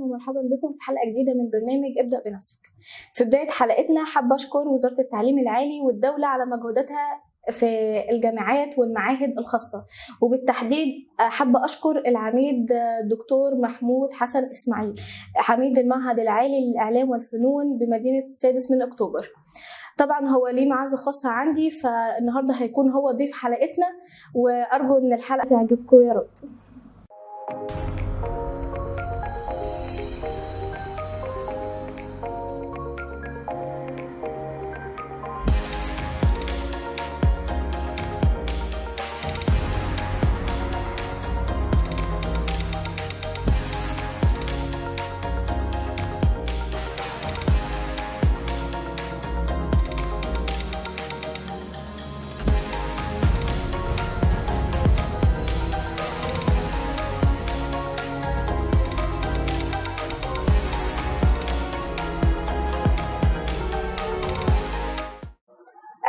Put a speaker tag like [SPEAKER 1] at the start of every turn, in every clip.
[SPEAKER 1] ومرحبا بكم في حلقة جديدة من برنامج ابدأ بنفسك. في بداية حلقتنا حابة أشكر وزارة التعليم العالي والدولة على مجهوداتها في الجامعات والمعاهد الخاصة، وبالتحديد حابة أشكر العميد دكتور محمود حسن إسماعيل عميد المعهد العالي للإعلام والفنون بمدينة السادس من أكتوبر. طبعا هو ليه معزة خاصة عندي، فالنهاردة هيكون هو ضيف حلقتنا، وأرجو إن الحلقة تعجبكم يا رب.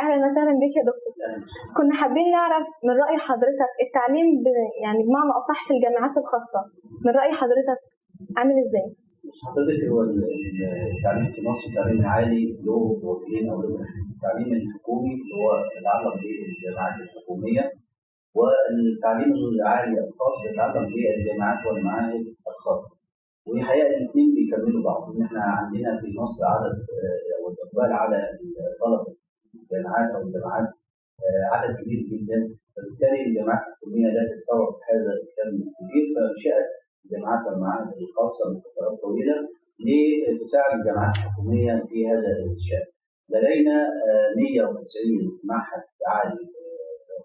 [SPEAKER 1] أهلا وسهلا بك يا دكتور. كنا حابين نعرف من رأي حضرتك التعليم يعني بمعنى أصح في الجامعات الخاصة، من رأي حضرتك عامل إزاي؟
[SPEAKER 2] بص حضرتك، هو التعليم في مصر التعليم العالي له وجهين او له جناحين. التعليم الحكومي اللي هو يتعلق بالجامعات الحكوميه، والتعليم العالي الخاص يتعلق بالجامعات والمعاهد الخاصه. وحقيقه الاثنين بيكملوا بعض، ان احنا عندنا في مصر عدد والاقبال على طلبه الجامعات او الجامعات عدد كبير جدا، فبالتالي الجامعات الحكوميه لا تستوعب هذا الكم الكبير، فانشات الجامعات والمعاهد الخاصه لفترات طويله لتساعد الجامعات الحكوميه في هذا الشان. لدينا 190 معهد عالي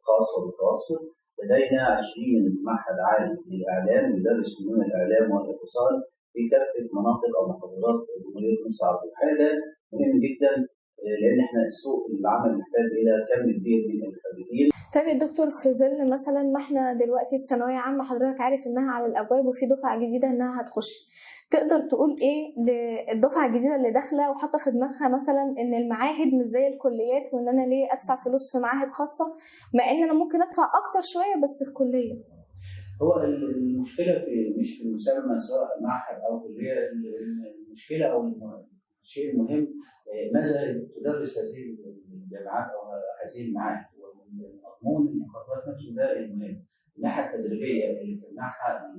[SPEAKER 2] خاص ومتوسط، لدينا 20 معهد عالي للاعلام يدرس فنون الاعلام والاتصال في كافه مناطق او محافظات جمهوريه مصر العربيه. هذا مهم جدا لان احنا السوق العمل محتاج الى كم كبير من الخريجين.
[SPEAKER 1] طيب يا دكتور، في ظل مثلا ما احنا دلوقتي الثانويه عامه حضرتك عارف انها على الابواب وفي دفعه جديده انها هتخش، تقدر تقول ايه للدفعه الجديده اللي داخله وحاطه في دماغها مثلا ان المعاهد مش زي الكليات، وان انا ليه ادفع فلوس في معاهد خاصه مع ان انا ممكن ادفع اكتر شويه بس في كليه؟
[SPEAKER 2] هو المشكله مش في المسمى سواء معهد او كليه، المشكله او الشيء المهم ماذا تدرس هذه الجامعات او هذه المعاهد، والمضمون المقررات نفسه ده المهم. الناحيه التدريبيه اللي بتمنحها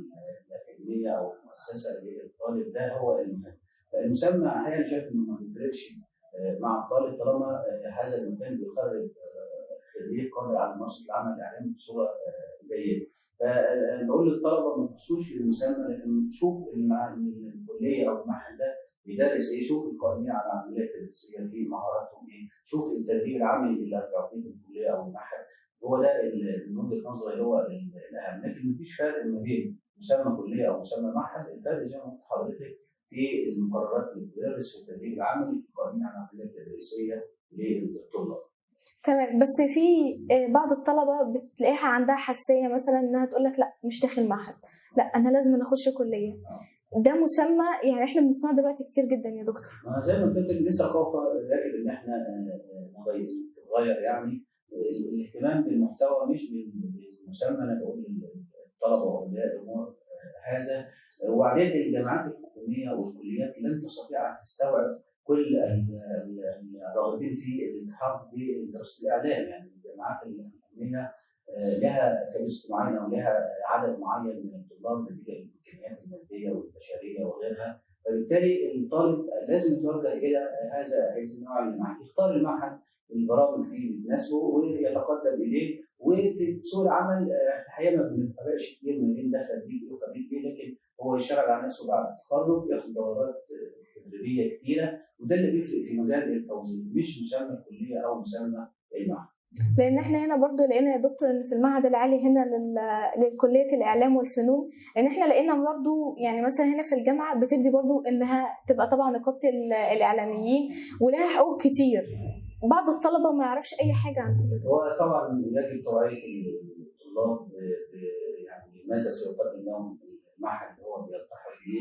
[SPEAKER 2] الاكاديميه او المؤسسه للطالب ده هو المهم. فالمسمى احيانا شايف انه ما بيفرقش مع الطالب طالما هذا المكان بيخرج خريج قادر على ممارسه العمل الاعلامي بصوره جيده. فنقول للطلبه ما تبصوش للمسمى، لكن شوف الكليه او المعهد ده بيدرس ايه، شوف القائمين على العمليه التدريسيه في مهاراتهم ايه، شوف التدريب العملي اللي هتعطيه في الكليه او المعهد. هو ده من وجهه نظري هو الاهم، لكن مفيش فرق ما بين مسمى كليه او مسمى معهد. الفرق زي ما قلت لحضرتك في المقررات اللي بتدرس في التدريب العملي في القائمين على العمليه التدريسيه للطلاب.
[SPEAKER 1] تمام، بس في بعض الطلبه بتلاقيها عندها حساسيه مثلا انها تقول لك لا مش داخل معهد، لا انا لازم اخش كليه. ده مسمى يعني احنا بنسمعه دلوقتي كتير جدا يا دكتور.
[SPEAKER 2] زي ما قلت لك دي ثقافه يجب ان احنا نغير يعني الاهتمام بالمحتوى مش بالمسمى. انا بقول للطلبه واولياء الامور هذا. وبعدين الجامعات الحكوميه والكليات لن تستطيع ان تستوعب كل الراغبين في الالتحاق بدراسه الاعلام. يعني الجامعات الحكوميه لها كبست معينه ولها عدد معين من الطلاب نتيجه للامكانيات الماديه والبشريه وغيرها، فبالتالي الطالب لازم يتوجه الى هذا النوع من المعهد، يختار المعهد البرامج فيه بتناسبه ويتقدم اليه. وفي سوق العمل الحقيقه ما بنفرقش كتير ما بين ده خريج ايه وخريج ايه، لكن هو يشتغل على نفسه بعد التخرج، ياخد دورات تدريبيه كتيره، وده اللي بيفرق في مجال التوظيف مش مسمى الكليه او مسمى المعهد.
[SPEAKER 1] لان احنا هنا برضو لقينا يا دكتور ان في المعهد العالي هنا للكليه الاعلام والفنون ان احنا لقينا برضو يعني مثلا هنا في الجامعه بتدي برضو انها تبقى طبعا نقابه الاعلاميين ولها حقوق كتير. بعض الطلبه ما يعرفش اي حاجه عن كل ده.
[SPEAKER 2] هو طبعا يجب توعيه الطلاب يعني ماذا سيقدم لهم المعهد اللي هو بيلتحق به.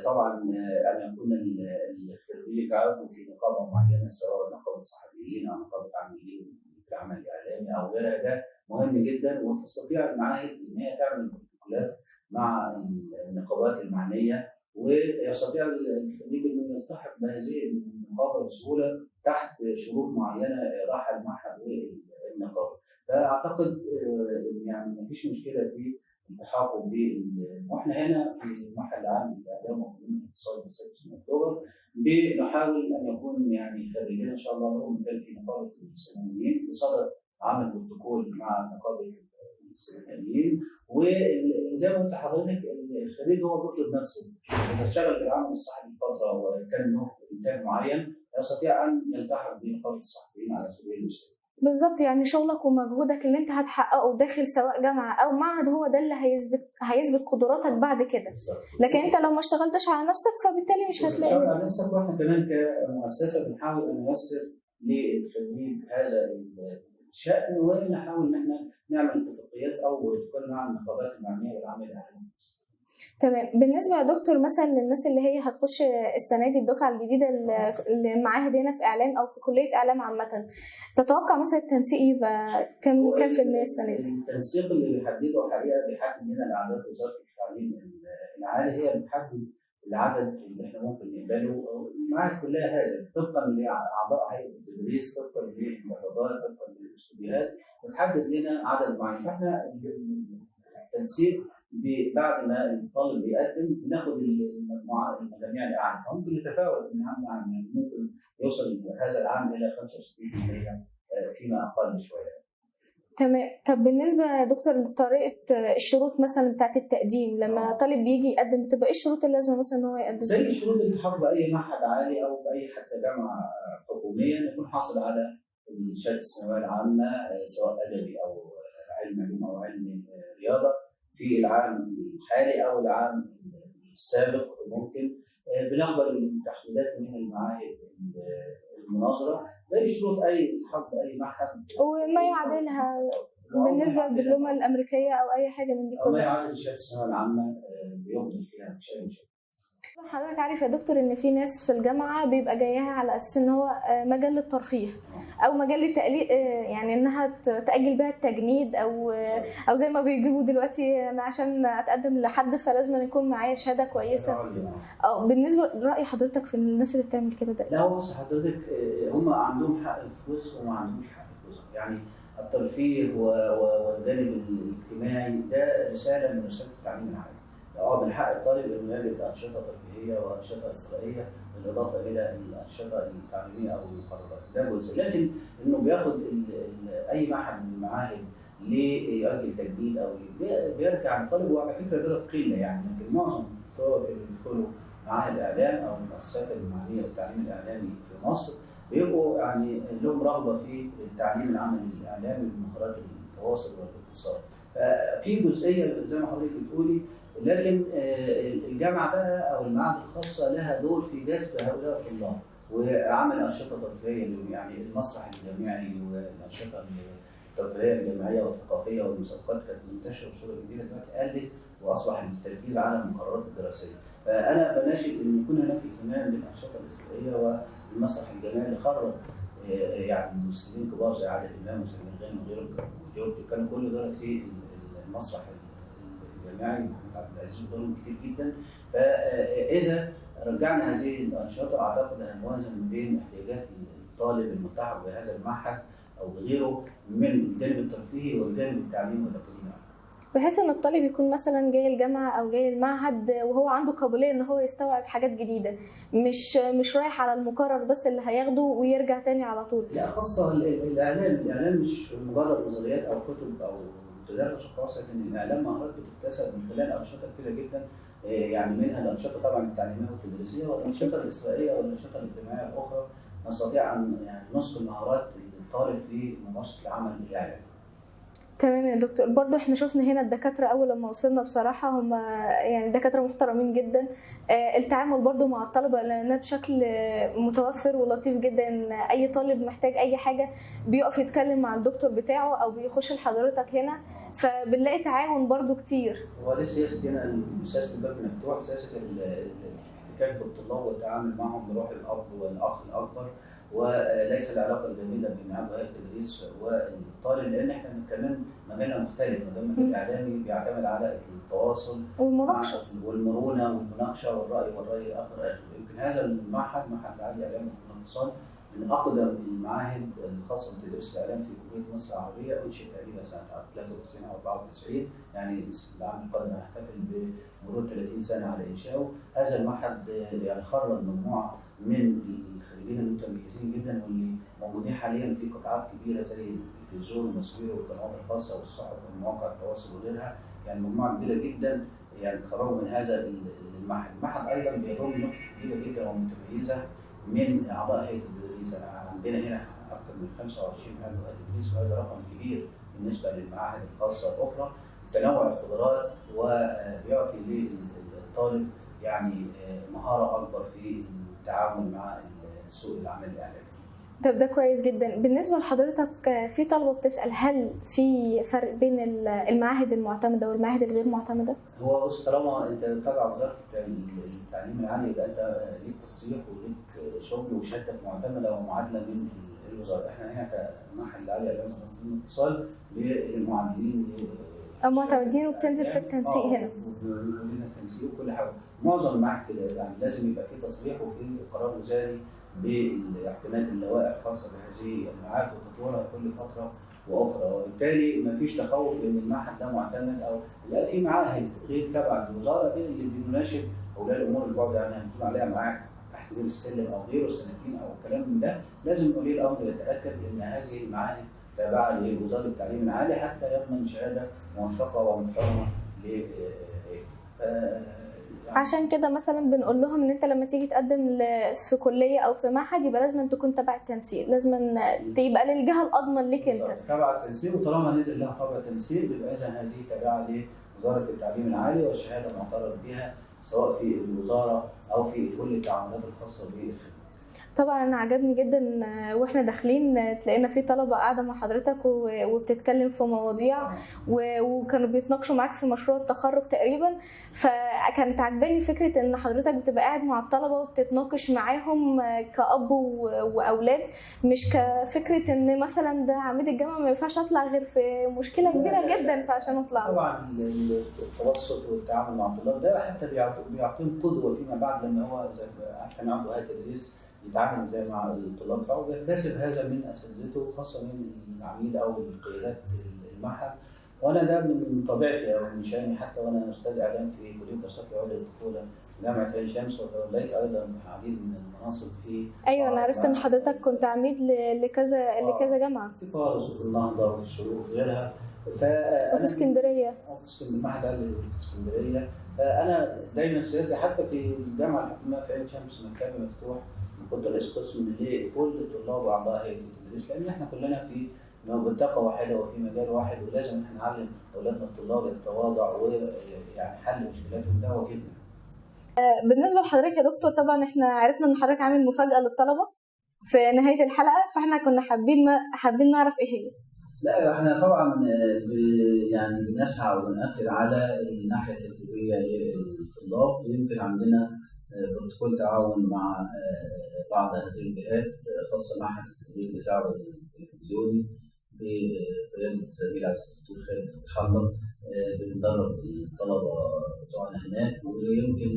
[SPEAKER 2] طبعا ان يكون الخريج عضو في نقابه معينه سواء نقابه صحفيين او نقابه عاملين في العمل الاعلامي او غيرها، ده مهم جدا. وتستطيع المعاهد ان هي تعمل بروتوكولات مع النقابات المعنيه ويستطيع الخريج انه يلتحق بهذه النقابه بسهوله تحت شروط معينه راح المعهد والنقابه. فاعتقد يعني ما فيش مشكله في التحاقه واحنا هنا في المعهد العام للاعلام وفنون الاقتصاد والسياسه من اكتوبر بنحاول ان يكون يعني خريجين ان شاء الله لهم مكان في نقابه السينمائيين في صدد عمل بروتوكول مع نقابه السينمائيين. وزي ما قلت لحضرتك الخريج هو بيفرض نفسه، اذا اشتغل في العمل الصحفي فتره وكان له انتاج معين يستطيع ان يلتحق بنقابه الصحفيين على سبيل المثال.
[SPEAKER 1] بالظبط، يعني شغلك ومجهودك اللي انت هتحققه داخل سواء جامعه او معهد هو ده اللي هيثبت قدراتك بعد كده. لكن انت لو ما اشتغلتش على نفسك فبالتالي مش هتلاقي.
[SPEAKER 2] تشتغل على نفسك، واحنا كمان كمؤسسه بنحاول ان نيسر للخريج هذا الشأن، ونحاول ان احنا نعمل اتفاقيات او بروتوكول مع النقابات المعنيه بالعمل الاعلامي.
[SPEAKER 1] تمام. بالنسبه يا دكتور مثلا للناس اللي هي هتخش السنه دي الدفعه الجديده المعاهد هنا في اعلام او في كليه اعلام عامه، تتوقع مثلا التنسيق يبقى كم في المية السنه دي؟
[SPEAKER 2] التنسيق اللي بيحدده الحقيقه بيحدد لنا الاعداد وزاره التعليم العالي، هي بتحدد العدد اللي احنا ممكن نقبله. المعاهد كلها هذا طبقا لاعضاء هيئه التدريس، طبقا للمقررات، طبقا للاستوديوهات، بتحدد لنا عدد معين. فاحنا التنسيق بعد ما الطالب بيقدم بناخد المجاميع الاعلى، ممكن يتفاوت من عام لعام، يعني ممكن يوصل هذا العام الى 65% فيما اقل شويه.
[SPEAKER 1] تمام. طب بالنسبه يا دكتور لطريقه الشروط مثلا بتاعت التقديم، لما طالب بيجي يقدم بتبقى ايه الشروط اللي لازم مثلا ان هو يقدم؟
[SPEAKER 2] زي شروط الالتحاق باي معهد عالي او باي حتى جامعه حكوميه، يكون حاصل على شهاده الثانويه العامه سواء ادبي او علم علوم او علم رياضه في العام الحالي او العام السابق. ممكن بنقبل التحويلات من المعاهد المناظره زي شروط اي التحاق باي معهد
[SPEAKER 1] وما يعادلها بالنسبه للدبلومه الامريكيه او اي حاجه من دي
[SPEAKER 2] كلها. ما يعادل شهاده الثانويه العامه بيقبل فيها مفيش اي مشكله.
[SPEAKER 1] حضرتك عارف يا دكتور ان في ناس في الجامعه بيبقى جايها على اساس ان هو مجال للترفيه او مجال للتقليد، يعني انها تاجل بها التجنيد او زي ما بيجيبوا دلوقتي انا عشان اتقدم لحد فلازم يكون معايا شهاده كويسه. بالنسبه لراي حضرتك في الناس اللي بتعمل كده ده؟
[SPEAKER 2] لا هو بص حضرتك، هم عندهم حق في جزء وما عندهمش حق في جزء. يعني الترفيه والجانب الاجتماعي ده رساله من رسائل التعليم العالي. من حق الطالب انه يجد انشطه ترفيهيه وانشطه اثرائيه بالاضافه الى الانشطه التعليميه او المقررات، ده جزء. لكن انه بياخد اي معهد من المعاهد ليؤجل تجديد او بيرجع للطالب. وعلى فكره ده قله يعني، لكن معظم الطلاب اللي بيدخلوا معاهد الاعلام او المؤسسات المعنيه بالتعليم الاعلامي في مصر بيبقوا يعني لهم رغبه في التعليم العملي الاعلامي بمهارات التواصل والاتصال. في جزئيه زي ما حضرتك بتقولي، لكن الجامعه بقى او المعاهد الخاصه لها دور في جذب هؤلاء الطلاب وعمل انشطه ترفيهيه، يعني المسرح الجامعي والانشطه الترفيهيه الجامعيه والثقافيه والمسابقات كانت منتشره بصوره كبيره، دلوقتي قلت واصبح التركيز على المقررات الدراسيه. فانا بناشد ان يكون هناك اهتمام بالانشطه الاثرائيه والمسرح الجامعي اللي خرج يعني ممثلين كبار زي عادل امام وسمير غانم وغيرهم وجورج، كانوا كل دول في المسرح الجامعي. محمد عبد العزيز ودورهم كتير جدا. فاذا رجعنا هذه الانشطه اعتقد هنوازن ما بين احتياجات الطالب الملتحق بهذا المعهد او بغيره من الجانب الترفيهي والجانب التعليمي والاكاديمي،
[SPEAKER 1] بحيث ان الطالب يكون مثلا جاي الجامعه او جاي المعهد وهو عنده قابليه ان هو يستوعب حاجات جديده، مش رايح على المقرر بس اللي هياخده ويرجع تاني على طول.
[SPEAKER 2] لا خاصه الاعلام مش مجرد نظريات او كتب او تدرس وخاصه، لكن الاعلام مهارات بتكتسب من خلال انشطه كثيره جدا، يعني منها الانشطه طبعا التعليميه والتدريسيه والانشطه الاثرائيه والانشطه الاجتماعيه الاخرى، نستطيع ان يعني نسقي مهارات الطالب في ممارسه العمل الاعلامي.
[SPEAKER 1] تمام يا دكتور. برضو احنا شفنا هنا الدكاترة اول لما وصلنا بصراحة هم يعني دكاترة محترمين جدا. التعامل برضو مع الطلبة لأنها بشكل متوفر ولطيف جدا. اي طالب محتاج اي حاجة بيقف يتكلم مع الدكتور بتاعه او بيخش لحضرتك هنا، فبنلاقي تعاون برضو كتير.
[SPEAKER 2] هو دي سياسة هنا، سياسة الباب مفتوح، سياسة الاحتكاك الاحتكاك بالطلاب والتعامل معهم بروح الاب والاخ الاكبر، وليس العلاقه الجميله بين معهد وهيئه التدريس والطالب، لان احنا كمان مجالنا مختلف، مجال اعلامي بيعتمد على التواصل
[SPEAKER 1] والمناقشه
[SPEAKER 2] والمرونه والمناقشه والراي الاخر. يمكن هذا المعهد، معهد العالي للاعلام والاقتصاد، من اقدم المعاهد الخاصه بتدريس الاعلام في جمهوريه مصر العربيه، انشئ تقريبا سنه 93 او 94، يعني العام القادم هنحتفل بمرور 30 سنه على انشائه. هذا المعهد يعني خرج مجموعه من الخريجين المتميزين جدا، واللي موجودين حاليا في قطاعات كبيره زي التلفزيون والتصوير والقنوات الخاصه والصحف ومواقع التواصل وغيرها، يعني مجموعه كبيره جدا يعني تخرجوا من هذا المعهد. المعهد ايضا بيضم نخبه كبيره جدا ومتميزه من اعضاء هيئه التدريس. عندنا هنا اكثر من 25 عضو هيئه التدريس، وهذا رقم كبير بالنسبه للمعاهد الخاصه الاخرى. تنوع القدرات وبيعطي للطالب يعني مهاره اكبر في التعامل مع سوق العمل الاعلامي.
[SPEAKER 1] طب ده كويس جدا. بالنسبه لحضرتك، في طلبه بتسال هل في فرق بين المعاهد المعتمده والمعاهد الغير معتمده؟
[SPEAKER 2] هو بص، طالما انت تبع وزاره التعليم العالي يبقى انت ليك تصريح وليك شغل وشهادتك معتمده ومعادله من الوزاره. احنا هنا كمعهد العالي للاعلام والاتصال للمعادلين
[SPEAKER 1] معتمدين، وبتنزل في التنسيق هنا.
[SPEAKER 2] لنا التنسيق وكل حاجه. معظم المعاهد كده، يعني لازم يبقى في تصريح وفي قرار وزاري باعتماد اللوائح الخاصه بهذه المعاهد وتطويرها كل فتره واخرى، وبالتالي ما فيش تخوف ان المعهد ده معتمد او لا. في معاهد غير تبع الوزاره دي اللي بيناشد اولياء الامور البعد عنها، يعني هنقول عليها معاهد تحت بير السلم او غيره، سنتين او كلام من ده. لازم ولي الامر يتاكد ان هذه المعاهد تابعه لوزاره التعليم العالي حتى يضمن شهاده موثقه ومحترمه
[SPEAKER 1] عشان كده مثلا بنقول لهم ان انت لما تيجي تقدم في كليه او في معهد يبقى لازم تكون تبع التنسيق، لازم تبقى للجهه الاضمن ليك انت
[SPEAKER 2] تبع التنسيق. وطالما نزل لها طابع تنسيق يبقى اذا هذه تابعه لوزاره التعليم العالي والشهاده معترف بها سواء في الوزاره او في كل التعاملات الخاصه بالخدمه.
[SPEAKER 1] طبعا انا عجبني جدا واحنا داخلين تلاقينا في طلبه قاعده مع حضرتك وبتتكلم في مواضيع وكانوا بيتناقشوا معاك في مشروع التخرج تقريبا، فكانت عجباني فكره ان حضرتك بتبقى قاعد مع الطلبه وبتتناقش معاهم كأب واولاد، مش كفكره ان مثلا ده عميد الجامعه ما ينفعش اطلع غير في مشكله كبيره جدا فعشان اطلع.
[SPEAKER 2] طبعا التوسط والتعامل مع الطلاب ده حتى بيعطيهم قدوه فيما بعد، لما هو كان عنده هيئه تدريس يتعامل ازاي مع الطلاب بتاعه، وبيكتسب هذا من اساتذته خاصه من العميد او القيادات المعهد. وانا ده من طبيعتي او من شاني، حتى وانا استاذ اعلام في كليه دراسات العليا للطفوله جامعه عين شمس، وتوليت ايضا العديد من المناصب في
[SPEAKER 1] ايوه انا عرفت ان حضرتك كنت عميد لكذا جامعه
[SPEAKER 2] في فارس وفي النهضه وفي الشروق وفي غيرها،
[SPEAKER 1] وفي اسكندريه
[SPEAKER 2] في المعهد العالي في اسكندريه. فانا دايما سياسي، حتى في الجامعه الحكوميه في عين شمس مكتبي مفتوح، كنت رئيس قسم لكل الطلاب واعضاء هيئه التدريس، لان احنا كلنا في منطقه واحده وفي مجال واحد، ولازم احنا نعلم اولادنا الطلاب التواضع ويعني حل مشكلاتهم، ده واجبنا.
[SPEAKER 1] بالنسبه لحضرتك يا دكتور، طبعا احنا عرفنا ان حضرتك عامل مفاجاه للطلبه في نهايه الحلقه، فاحنا كنا حابين نعرف ايه هي.
[SPEAKER 2] لا احنا طبعا يعني بنسعى ونأكد على الناحيه التدريبيه للطلاب. يمكن عندنا بروتوكول تعاون مع بعض هذه الجهات خاصه معهد التدريب الاذاعي والتلفزيوني بقياده الزميل عبد الدكتور خالد فتح الله. بندرب الطلبه بتوعنا هناك، ويمكن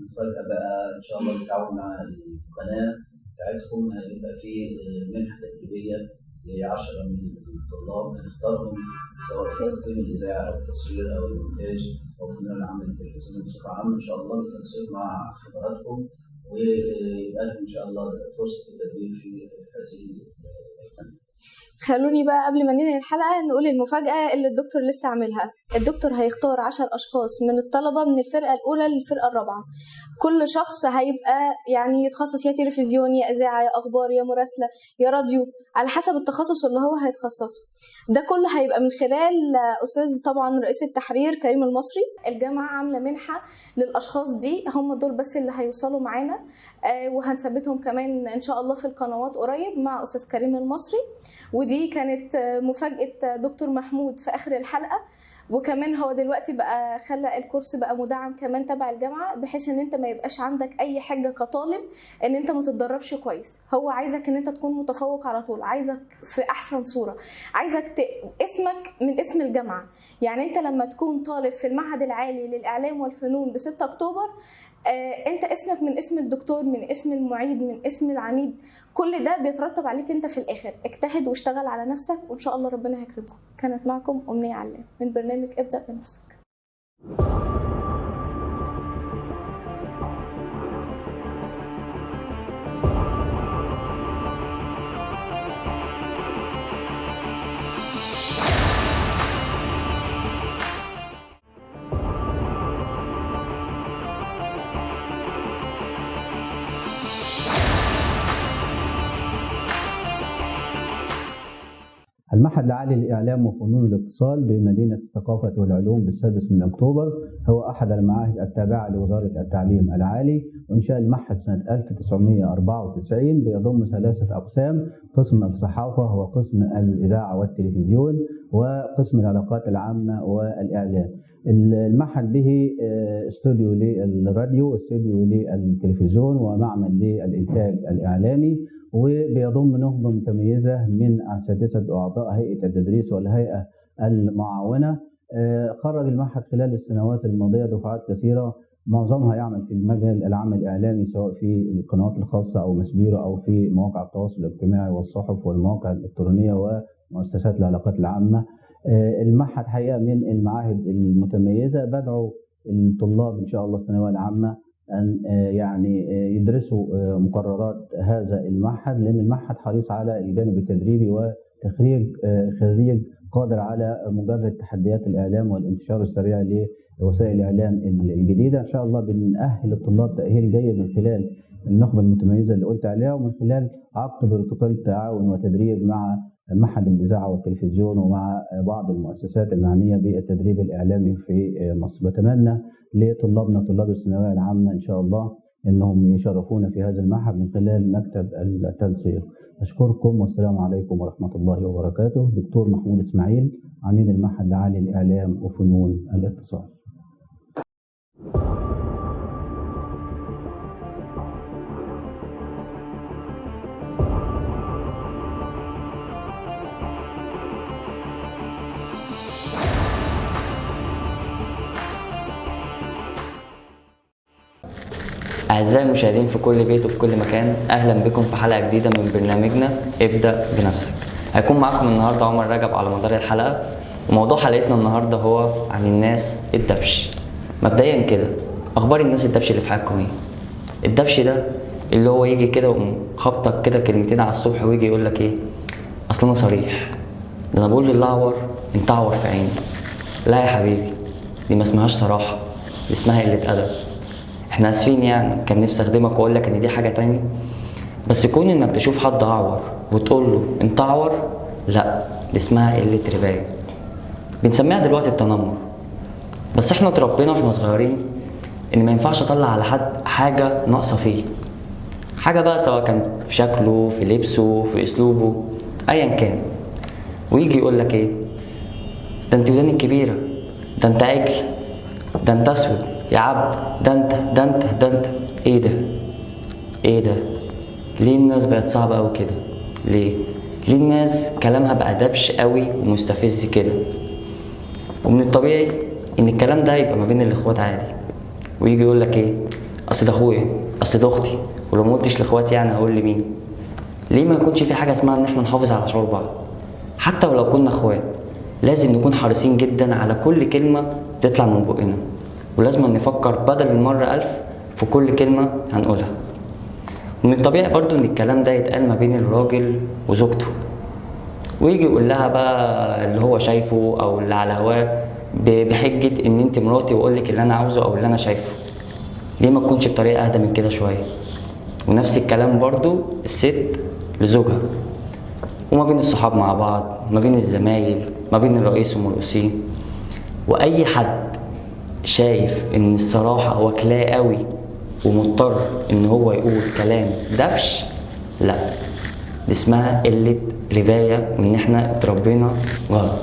[SPEAKER 2] نفاجئ بقى ان شاء الله بالتعاون مع القناه بتاعتكم، هيبقى في منحه تدريبيه ل10 من الطلاب هنختارهم سواء في تقديم الاذاعه او التصوير او المونتاج او في العمل التلفزيوني بصفه عامه، ان شاء الله بالتنسيق مع حضراتكم، ويبقى لهم ان شاء الله فرصه التدريب في هذه القناه.
[SPEAKER 1] خلوني بقى قبل ما ننهي الحلقة نقول المفاجأة اللي الدكتور لسه عاملها. الدكتور هيختار 10 أشخاص من الطلبة من الفرقة الأولى للفرقة الرابعة. كل شخص هيبقى يعني يتخصص يا تلفزيون يا إذاعة يا أخبار يا مراسلة يا راديو، على حسب التخصص اللي هو هيتخصصه. ده كله هيبقى من خلال أستاذ طبعا رئيس التحرير كريم المصري. الجامعة عاملة منحة للأشخاص دي، هم دول بس اللي هيوصلوا معانا، وهنثبتهم كمان إن شاء الله في القنوات قريب مع أستاذ كريم المصري. ودي كانت مفاجأة دكتور محمود في آخر الحلقة، وكمان هو دلوقتي بقى خلى الكورس بقى مدعم كمان تبع الجامعه، بحيث ان انت ما يبقاش عندك اي حاجه كطالب ان انت ما تتدربش كويس. هو عايزك ان انت تكون متفوق على طول، عايزك في احسن صوره، عايزك اسمك من اسم الجامعه. يعني انت لما تكون طالب في المعهد العالي للاعلام والفنون ب 6 اكتوبر، انت اسمك من اسم الدكتور، من اسم المعيد، من اسم العميد، كل ده بيترتب عليك انت في الاخر. اجتهد واشتغل على نفسك وان شاء الله ربنا هيكرمكم. كانت معكم أمنية علام من برنامج ابدأ بنفسك.
[SPEAKER 3] المعهد العالي للإعلام وفنون الاتصال بمدينة الثقافة والعلوم بالسادس من أكتوبر هو أحد المعاهد التابعة لوزارة التعليم العالي، وإنشاء المعهد سنة 1994. بيضم 3 أقسام: قسم الصحافة وقسم الإذاعة والتلفزيون وقسم العلاقات العامة والإعلام. المعهد به استوديو للراديو واستوديو للتلفزيون ومعمل للإنتاج الإعلامي، وبيضم نخبة متميزة من أساتذة وأعضاء هيئة التدريس والهيئة المعاونة. خرج المعهد خلال السنوات الماضية دفعات كثيرة، معظمها يعمل في المجال العمل الإعلامي، سواء في القنوات الخاصة أو مسبيرة أو في مواقع التواصل الاجتماعي والصحف والمواقع الإلكترونية ومؤسسات العلاقات العامة. المعهد حقيقة من المعاهد المتميزة. بدعو الطلاب إن شاء الله الثانوية العامة أن يعني يدرسوا مقررات هذا المعهد، لأن المعهد حريص على الجانب التدريبي وتخريج خريج قادر على مجابهة تحديات الإعلام والانتشار السريع لوسائل الإعلام الجديدة. إن شاء الله بنأهل الطلاب تأهيل جيد من خلال النخبة المتميزة اللي قلت عليها، ومن خلال عقد بروتوكول تعاون وتدريب مع معهد الإذاعة والتلفزيون ومع بعض المؤسسات المعنية بالتدريب الإعلامي في مصر. بتمنى لطلابنا طلاب الثانوية العامة إن شاء الله أنهم يشرفونا في هذا المعهد من خلال مكتب التنسيق. أشكركم والسلام عليكم ورحمة الله وبركاته. دكتور محمود إسماعيل، عميد المعهد العالي للإعلام وفنون الاتصال.
[SPEAKER 4] أعزائي المشاهدين في كل بيت وفي كل مكان، أهلا بكم في حلقة جديدة من برنامجنا ابدأ بنفسك. هيكون معكم النهاردة عمر رجب على مدار الحلقة، وموضوع حلقتنا النهاردة هو عن الناس الدبش. مبدئيا كده، أخبار الناس الدبش اللي في حياتكم إيه؟ الدبش ده اللي هو يجي كده وخبطك كده كلمتين على الصبح ويجي يقولك إيه؟ أصل أنا صريح، ده أنا بقول للي أعور أنت أعور في عيني. لا يا حبيبي، دي ما اسمهاش صراحة، دي اسمها قلة أدب. احنا اسفين، يعني كان نفسي اخدمك واقول لك ان دي حاجه تاني، بس كون انك تشوف حد اعور وتقول له انت اعور، لا، دي اسمها قله ربايه. بنسميها دلوقتي التنمر. بس احنا اتربينا واحنا صغيرين ان ما ينفعش اطلع على حد حاجه ناقصه فيه، حاجه بقى سواء كان في شكله، في لبسه، في اسلوبه، ايا كان. ويجي يقول لك ايه؟ ده انت ودانك كبيره، ده انت عجل، ده انت اسود يا عبد، ده انت. ايه ده؟ ليه الناس بقت صعبة قوي كده؟ ليه الناس كلامها بقى دبش قوي ومستفز كده؟ ومن الطبيعي ان الكلام ده يبقى ما بين الاخوات عادي، ويجي يقول لك ايه؟ اصل ده اخويا، اصل ده اختي، ولو ما قلتش لاخواتي يعني هقول لمين؟ ليه ما يكونش في حاجه اسمها ان احنا نحافظ على شعور بعض؟ حتى ولو كنا اخوات لازم نكون حريصين جدا على كل كلمه تطلع من بقنا، ولازم نفكر بدل المرة 1000 في كل كلمة هنقولها. ومن الطبيعي برضو ان الكلام ده يتقال ما بين الراجل وزوجته، ويجي يقول لها بقى اللي هو شايفه او اللي على هواه بحجة ان انت مراتي واقولك اللي انا عاوزه او اللي انا شايفه. ليه ما تكونش بطريقة اهدى من كده شوية؟ ونفس الكلام برضو الست لزوجها، وما بين الصحاب مع بعض، ما بين الزمايل، ما بين الرئيس والمرؤوسين. واي حد شايف ان الصراحة واكلاه قوي ومضطر ان هو يقول كلام دبش، لا، دي اسمها قلة رباية وان احنا اتربينا غلط.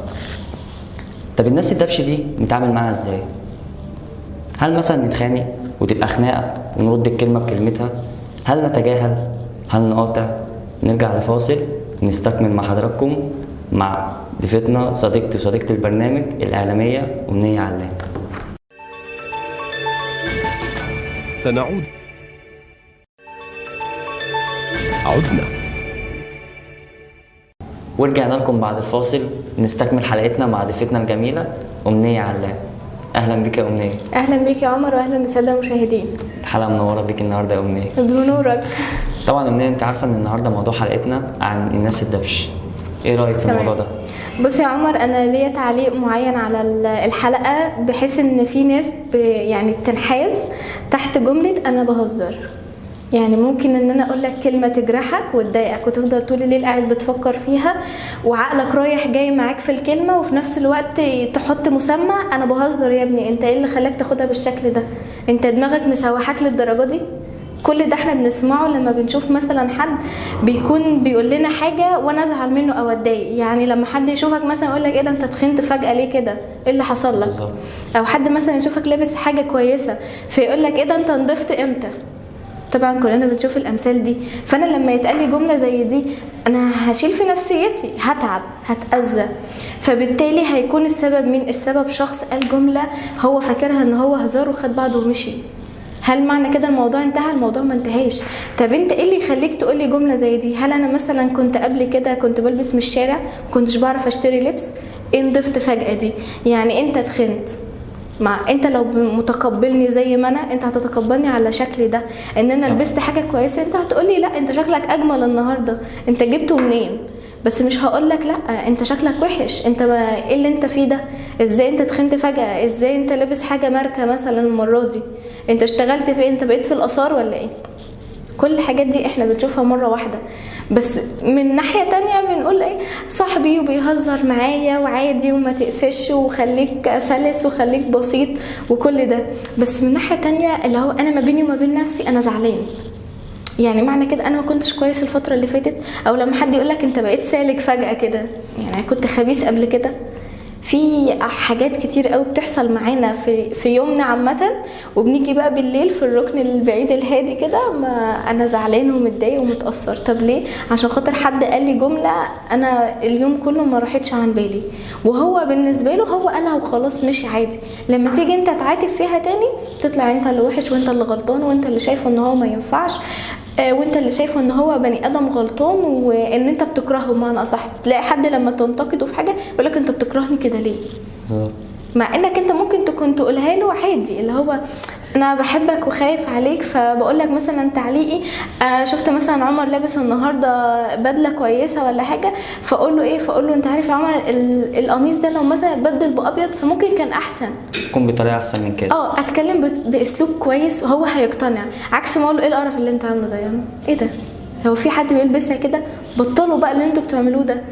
[SPEAKER 4] طب الناس الدبش دي نتعامل معاها ازاي؟ هل مثلا نتخانق وتبقى خناقه ونرد الكلمه بكلمتها؟ هل نتجاهل؟ هل نقاطع؟ نرجع لفاصل ونستكمل مع حضراتكم مع ضيفتنا صديقتي وصديقة البرنامج الإعلامية أمنية علام.
[SPEAKER 5] سنعود. عدنا
[SPEAKER 4] ورجعنا لكم بعد الفاصل نستكمل حلقتنا مع ضيفتنا الجميلة أمنية علام. أهلا بك يا أمنية.
[SPEAKER 1] اهلا بيك يا عمر واهلا بالساده المشاهدين.
[SPEAKER 4] الحلقة منورة بيك النهاردة يا أمنية.
[SPEAKER 1] بنورك.
[SPEAKER 4] طبعا أمنية أنت عارفة إن النهاردة موضوع حلقتنا عن الناس الدبش، إيه رأيك في الموضوع ده؟
[SPEAKER 1] بص يا عمر، انا ليا تعليق معين على الحلقه، بحيث ان في ناس يعني بتنحاز تحت جمله انا بهزر. يعني ممكن ان انا اقول لك كلمه تجرحك وتضايقك وتفضل طول الليل قاعد بتفكر فيها وعقلك رايح جاي معاك في الكلمه، وفي نفس الوقت تحط مسمى انا بهزر. يا ابني انت ايه اللي خلاك تاخدها بالشكل ده؟ انت دماغك مسوحاك للدرجه دي؟ كل ده احنا بنسمعه لما بنشوف مثلا حد بيكون بيقول لنا حاجه وانا ازعل منه او اتضايق. يعني لما حد يشوفك مثلا يقول لك ايه ده انت تخنت فجاه ليه كده؟ ايه اللي حصل لك؟ او حد مثلا يشوفك لابس حاجه كويسه فيقول لك ايه ده انت نضفت امتى؟ طبعا كلنا بنشوف الامثال دي. فانا لما يتقال لي جمله زي دي انا هشيل في نفسيتي، هتعب، هتاذى. فبالتالي هيكون السبب مين؟ السبب شخص قال جمله هو فاكرها ان هو هزار وخد بعضه ومشي. هل معنى كده الموضوع انتهى؟ الموضوع ما انتهاش. طب انت ايه اللي يخليك تقولي جمله زي دي؟ هل انا مثلا كنت قبل كده كنت بلبس من الشارع، كنتش بعرف اشتري لبس؟ ايه نضفت فجاه دي؟ يعني انت تخنت، مع انت لو متقبلني زي ما انا انت هتتقبلني على شكلي ده، ان انا لبست حاجه كويسه انت هتقولي لا انت شكلك اجمل النهارده، انت جبته منين؟ بس مش هقولك لا انت شكلك وحش، انت ايه اللي انت فيه ده؟ ازاي انت تخنت فجاه؟ ازاي انت لابس حاجه ماركه مثلا المره دي؟ انت اشتغلت في انت بقيت في الاثار ولا ايه؟ كل الحاجات دي احنا بنشوفها مرة واحدة. بس من ناحية تانية بنقول ايه صاحبي وبيهزر معايا وعادي وما تقفش وخليك سلس وخليك بسيط وكل ده. بس من ناحية تانية اللي هو انا ما بيني وما بين نفسي انا زعلان. يعني معنى كده انا ما كنتش كويس الفترة اللي فاتت؟ او لما حد يقولك انت بقيت سالك فجأة كده، يعني كنت خبيث قبل كده؟ في حاجات كتير قوي بتحصل معانا في يومنا عامه، وبنيجي بقى بالليل في الركن البعيد الهادي كده ما انا زعلان ومتضايق ومتاثر. طب ليه؟ عشان خاطر حد قال لي جمله انا اليوم كله ما راحتش عن بالي، وهو بالنسبه له هو قالها وخلاص مشي عادي. لما تيجي انت تعاتب فيها تاني تطلع انت اللي وحش وانت اللي غلطان وانت اللي شايفه ان هو ما ينفعش، وانت اللي شايفه ان هو بني ادم غلطان وان انت بتكرهه. بمعنى اصح تلاقي حد لما تنتقده في حاجه يقولك انت بتكرهني كده ليه؟ مع انك انت ممكن تكون تقولها له عادي، اللي هو انا بحبك وخايف عليك فبقول لك مثلا تعليقي شفت مثلا عمر لابس النهارده بدله كويسه ولا حاجه، فاقول له ايه؟ فاقول له انت عارف يا عمر القميص ده لو مثلا اتبدل بابيض فممكن كان احسن،
[SPEAKER 4] يكون بطريقه احسن من كده.
[SPEAKER 1] اتكلم باسلوب كويس وهو هيقتنع، عكس ما اقول له ايه القرف اللي انت عامله ده؟ يعني ايه ده؟ هو في حد بيلبسها كده؟ بطلوا بقى اللي انتوا بتعملوه ده.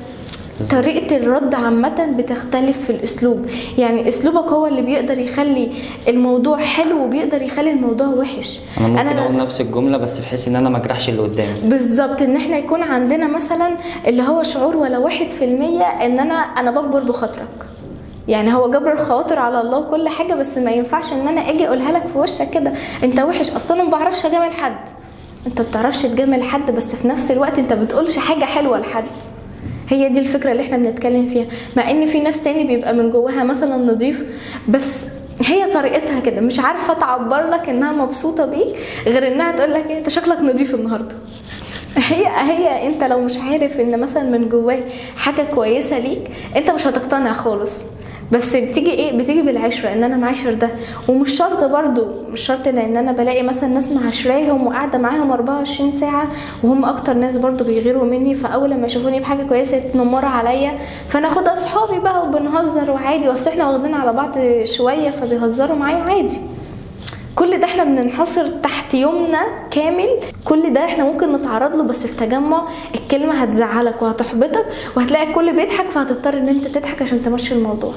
[SPEAKER 1] طريقة الرد عامة بتختلف في الاسلوب. يعني اسلوبك هو اللي بيقدر يخلي الموضوع حلو وبيقدر يخلي الموضوع وحش.
[SPEAKER 4] انا ممكن اقول نفس الجملة بس بحيث ان انا ما اجرحش اللي قدامي.
[SPEAKER 1] بالظبط، ان احنا يكون عندنا مثلا اللي هو شعور ولا 1% ان انا بجبر بخاطرك. يعني هو جبر الخواطر على الله وكل حاجة، بس ما ينفعش ان انا اجي اقولها لك في وشك كده انت وحش. اصلا انا ما بعرفش اجامل حد، انت بتعرفش تجامل حد بس في نفس الوقت انت بتقولش حاجة حلوة لحد. هي دي الفكرة اللي احنا بنتكلم فيها. مع ان في ناس تاني بيبقى من جواها مثلا نظيف بس هي طريقتها كده مش عارفة تعبر لك انها مبسوطة بيك غير انها تقول لك ايه انت شكلك نظيف النهاردة. هي انت لو مش عارف ان مثلا من جواك حاجة كويسة ليك انت مش هتقتنع خالص. بس بتيجي بالعشرة ان انا معاشر ده. ومش شرط برضو مش شرط لان انا بلاقي مثلا ناس معاشراهم وقاعدة معاهم 24 ساعة وهم اكتر ناس برضو بيغيروا مني، فاول لما يشوفوني بحاجة كويسة يتنمروا عليا فانا اخدها اصحابي بقى وبنهزر وعادي، واصل احنا واخدين على بعض شوية فبيهزروا معايا عادي. كل ده احنا بننحصر تحت يومنا كامل. كل ده احنا ممكن نتعرض له بس في تجمع الكلمة هتزعلك وهتحبطك وهتلاقي الكل بيضحك فهتضطر ان انت تضحك عشان تمشي الموضوع.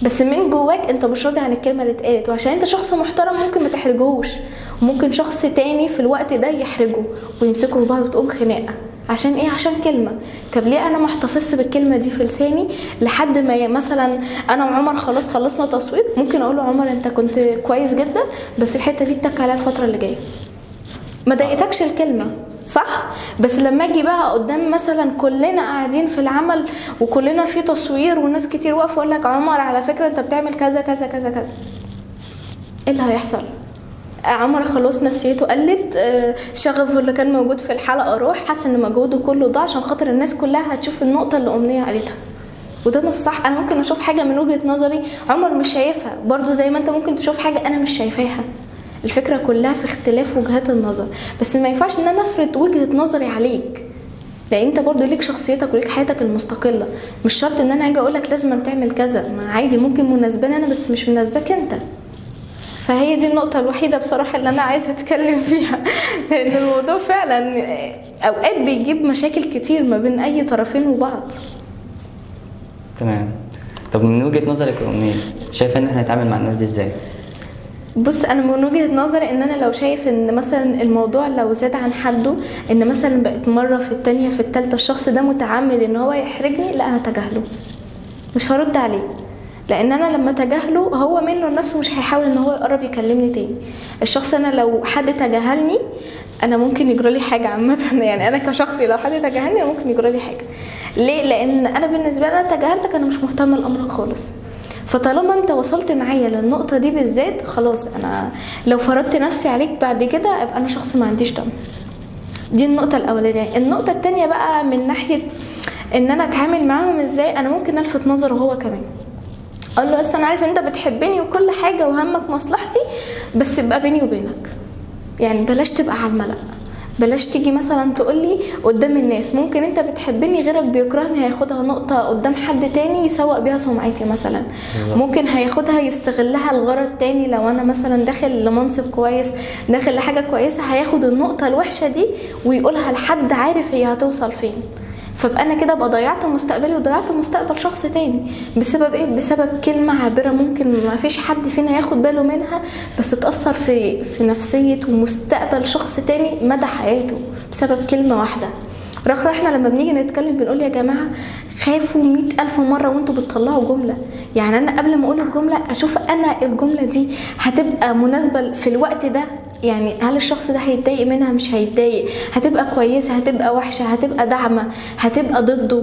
[SPEAKER 1] بس من جواك انت مش راضي عن الكلمة اللي اتقالت، وعشان انت شخص محترم ممكن ما تحرجوش، وممكن شخص تاني في الوقت ده يحرجه ويمسكوا في بعض وتقوم خناقة عشان ايه؟ عشان كلمه. طب ليه انا ما احتفظش بالكلمه دي في لساني لحد ما مثلا انا وعمر خلاص خلصنا تصوير، ممكن اقول له عمر انت كنت كويس جدا بس الحته دي اتك عليها الفتره اللي جايه، ما ضايقتكش الكلمه صح؟ بس لما اجي بقى قدام مثلا كلنا قاعدين في العمل وكلنا في تصوير وناس كتير واقفه اقول لك عمر على فكره انت بتعمل كذا كذا كذا كذا، ايه اللي هيحصل؟ عمر خلاص نفسيته قلت، شغفه اللي كان موجود في الحلقه روح، حاسس ان مجهوده كله ضاع عشان خاطر الناس كلها هتشوف النقطه اللي امنيه قالتها، وده مش صح. انا ممكن اشوف حاجه من وجهه نظري عمر مش شايفها، برضو زي ما انت ممكن تشوف حاجه انا مش شايفاها. الفكره كلها في اختلاف وجهات النظر، بس ما ينفعش ان انا افرض وجهه نظري عليك، لان انت برضو ليك شخصيتك وليك حياتك المستقله. مش شرط ان انا اجي اقولك لازم تعمل كذا، عادي ممكن مناسباني انا بس مش مناسبك انت. فهي دي النقطة الوحيدة بصراحة اللي أنا عايزة أتكلم فيها، لأن الموضوع فعلا أوقات بيجيب مشاكل كتير ما بين أي طرفين وبعض.
[SPEAKER 4] تمام. طب من وجهة نظرك يا أمنية شايفة إن احنا نتعامل مع الناس دي إزاي؟
[SPEAKER 1] بص، انا من وجهة نظري ان انا لو شايف ان مثلا الموضوع لو زاد عن حده، ان مثلا بقت مرة في التانية في التالتة الشخص ده متعمد ان هو يحرجني، لا انا اتجاهله، مش هرد عليه، لان انا لما اتجاهله هو منه نفسه مش هيحاول ان هو يقرب يكلمني تاني. الشخص انا لو حد تجاهلني انا ممكن يجرى لي حاجه عامه، يعني انا كشخصي لو حد تجاهلني ممكن يجرى لي حاجه. ليه؟ لان انا بالنسبه لي انا تجاهلتك، انا مش مهتمه لامرك خالص. فطالما انت وصلت معايا للنقطه دي بالذات خلاص، انا لو فرضت نفسي عليك بعد كده ابقى انا شخص ما عنديش دم. دي النقطه الاولانيه. النقطه الثانيه بقى من ناحيه ان انا اتعامل معاهم ازاي، انا ممكن الفت نظره هو كمان، اقول له انا عارف انت بتحبني وكل حاجه وهمك مصلحتي، بس يبقى بيني وبينك، يعني بلاش تبقى على الملأ، بلاش تيجي مثلا تقولي قدام الناس ممكن انت بتحبني غيرك بيكرهني هياخدها نقطه قدام حد تاني يسوق بيها سمعتي مثلا. ممكن هياخدها يستغلها لغرض تاني، لو انا مثلا داخل لمنصب كويس داخل لحاجه كويسه هياخد النقطه الوحشه دي ويقولها لحد عارف هي هتوصل فين. فبقى انا كده بقى ضيعت مستقبلي وضيعت مستقبل شخص تاني. بسبب ايه؟ بسبب كلمه عابره ممكن ما فيش حد فينا ياخد باله منها، بس تاثر في نفسيه ومستقبل شخص تاني مدى حياته بسبب كلمه واحده. رخرة احنا لما بنيجي نتكلم بنقول يا جماعه خافوا 100,000 مره وانتوا بتطلعوا جمله، يعني انا قبل ما اقول الجمله اشوف انا الجمله دي هتبقى مناسبه في الوقت ده، يعني هل الشخص ده هيتضايق منها مش هيتضايق، هتبقى كويسه هتبقى وحشه، هتبقى دعمه هتبقى ضده.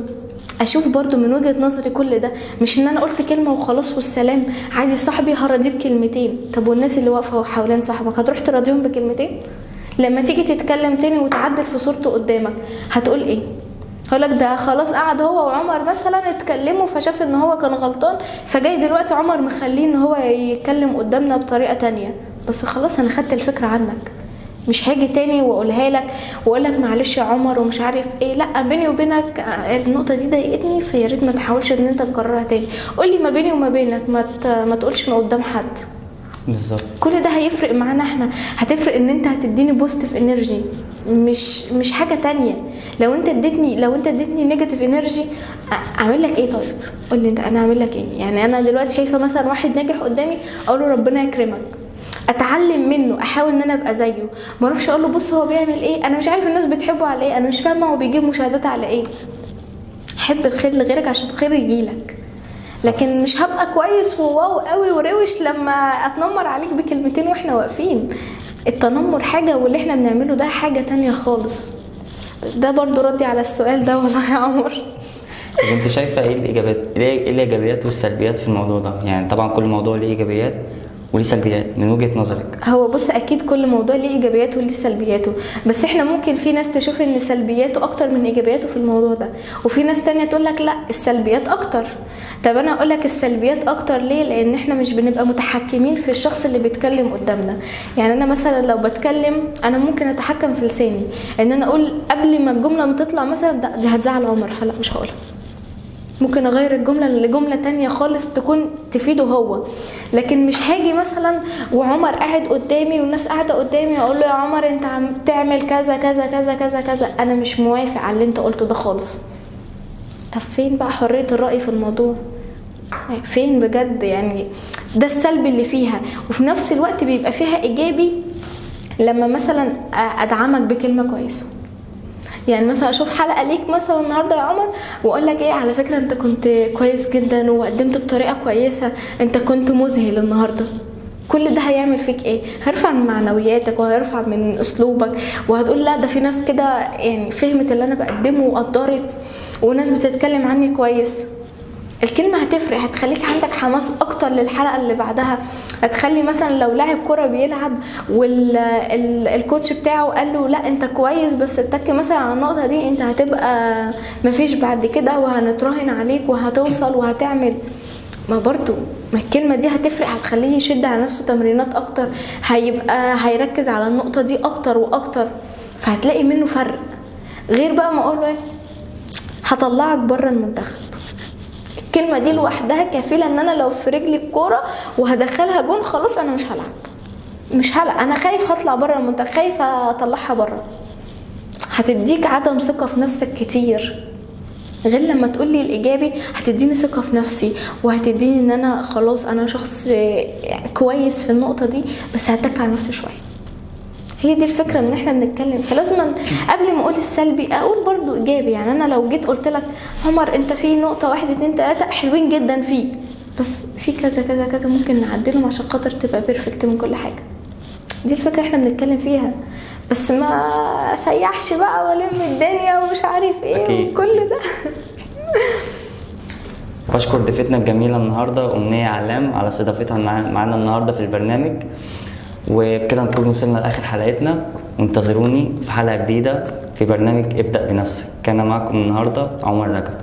[SPEAKER 1] اشوف برضو من وجهة نظري كل ده، مش ان انا قلت كلمه وخلاص والسلام. عادي صاحبي هرضيه بكلمتين، طب والناس اللي واقفه حوالين صاحبك هتروح تراضيهم بكلمتين؟ لما تيجي تتكلم تاني وتعدل في صورته قدامك هتقول ايه؟ هقولك ده خلاص قعد هو وعمر مثلا اتكلموا فشاف ان هو كان غلطان، فجاي دلوقتي عمر مخليه ان هو يتكلم قدامنا بطريقه تانية، بس خلاص انا خدت الفكره عنك، مش هاجي تاني واقولها لك واقولك معلش يا عمر ومش عارف ايه. لا، بيني وبينك النقطه دي ضايقتني فيا ريت ما تحاولش ان انت تكررها تاني. قولي ما بيني وما بينك، ما تقولش من قدام حد.
[SPEAKER 4] بالظبط.
[SPEAKER 1] كل ده هيفرق معانا احنا، هتفرق ان انت هتديني بوزيتيف انرجي، مش حاجه تانية. لو انت اديتني نيجاتيف انرجي اعمل لك ايه؟ طيب قول لي انت انا اعمل لك ايه؟ يعني انا دلوقتي شايفه مثلا واحد ناجح قدامي اقول له ربنا يكرمك، اتعلم منه، احاول ان انا ابقى زيه، ما اروحش اقول له بص هو بيعمل ايه، انا مش عارف الناس بتحبه على ايه، انا مش فاهمه هو بيجيب مشاهدات على ايه. حب الخير لغيرك عشان الخير يجيلك، لكن مش هبقى كويس وواو قوي وروش لما اتنمر عليك بكلمتين واحنا واقفين. التنمر حاجه واللي احنا بنعمله ده حاجه تانية خالص. ده برضو ردي على السؤال ده والله يا عمر.
[SPEAKER 4] طب انت شايفه ايه الايجابيات والسلبيات في الموضوع ده؟ يعني طبعا كل موضوع ليه ايجابيات وليه سلبيات من وجهة نظرك.
[SPEAKER 1] هو بص اكيد كل موضوع ليه ايجابياته وليه سلبياته، بس احنا ممكن في ناس تشوف ان سلبياته اكتر من ايجابياته في الموضوع ده، وفي ناس تانية تقول لك لا السلبيات اكتر. طب انا اقول لك السلبيات اكتر ليه؟ لان احنا مش بنبقى متحكمين في الشخص اللي بيتكلم قدامنا. يعني انا مثلا لو بتكلم انا ممكن اتحكم في لساني، ان انا اقول قبل ما الجمله ما تطلع مثلا دي هتزعل عمر فلا مش هقولها، ممكن اغير الجمله لجمله تانية خالص تكون تفيده هو. لكن مش هاجي مثلا وعمر قاعد قدامي والناس قاعده قدامي اقول له يا عمر انت عم تعمل كذا كذا كذا كذا كذا، انا مش موافق على اللي انت قلته ده خالص. طب فين بقى حريه الراي في الموضوع؟ فين بجد؟ يعني ده السلبي اللي فيها، وفي نفس الوقت بيبقى فيها ايجابي لما مثلا ادعمك بكلمه كويسه. يعني مثلا اشوف حلقه ليك مثلا النهارده يا عمر واقول لك ايه، على فكره انت كنت كويس جدا وقدمت بطريقه كويسه، انت كنت مذهل النهارده، كل ده هيعمل فيك ايه؟ هيرفع من معنوياتك وهيرفع من اسلوبك، وهتقول لا ده في ناس كده يعني فهمت اللي انا بقدمه وقدرت، وناس بتتكلم عني كويس. الكلمة هتفرق، هتخليك عندك حماس اكتر للحلقة اللي بعدها. هتخلي مثلا لو لاعب كرة بيلعب والكوتش بتاعه قال له لا انت كويس بس اتك مثلا على النقطة دي، انت هتبقى مفيش بعد كده وهنتراهن عليك وهتوصل وهتعمل، ما برضو ما الكلمة دي هتفرق، هتخليه يشد على نفسه تمرينات اكتر، هيركز على النقطة دي اكتر واكتر، فهتلاقي منه فرق. غير بقى ما اقوله ايه هطلعك بره المنتخب، الكلمة دي لوحدها كفيلة ان انا لو في رجلي الكورة وهدخلها جون خلاص انا مش هلعب، انا خايف هطلع بره المنتخب، خايف اطلعها بره. هتديك عدم ثقة في نفسك كتير، غير لما تقولي الايجابي هتديني ثقة في نفسي، وهتديني ان انا خلاص انا شخص كويس في النقطة دي، بس هتك على نفسي شوية. هي دي الفكرة ان احنا بنتكلم، فلازم قبل ما اقول السلبي اقول برضو ايجابي. يعني انا لو جيت قلت لك عمر انت في نقطة 1 2 3 حلوين جدا فيه، بس في كذا كذا كذا ممكن نعدلهم عشان خاطر تبقى بيرفكت من كل حاجة. دي الفكرة احنا بنتكلم فيها، بس ما سيحش بقى ولم الدنيا ومش عارف ايه
[SPEAKER 4] أكيد.
[SPEAKER 1] وكل ده.
[SPEAKER 4] بشكر ضيفتنا الجميلة النهاردة أمنية علام على استضافتها معانا النهاردة في البرنامج. وبكده نكون وصلنا لآخر حلقتنا، وانتظروني في حلقة جديدة في برنامج ابدأ بنفسك. كان معكم النهاردة عمر رجب.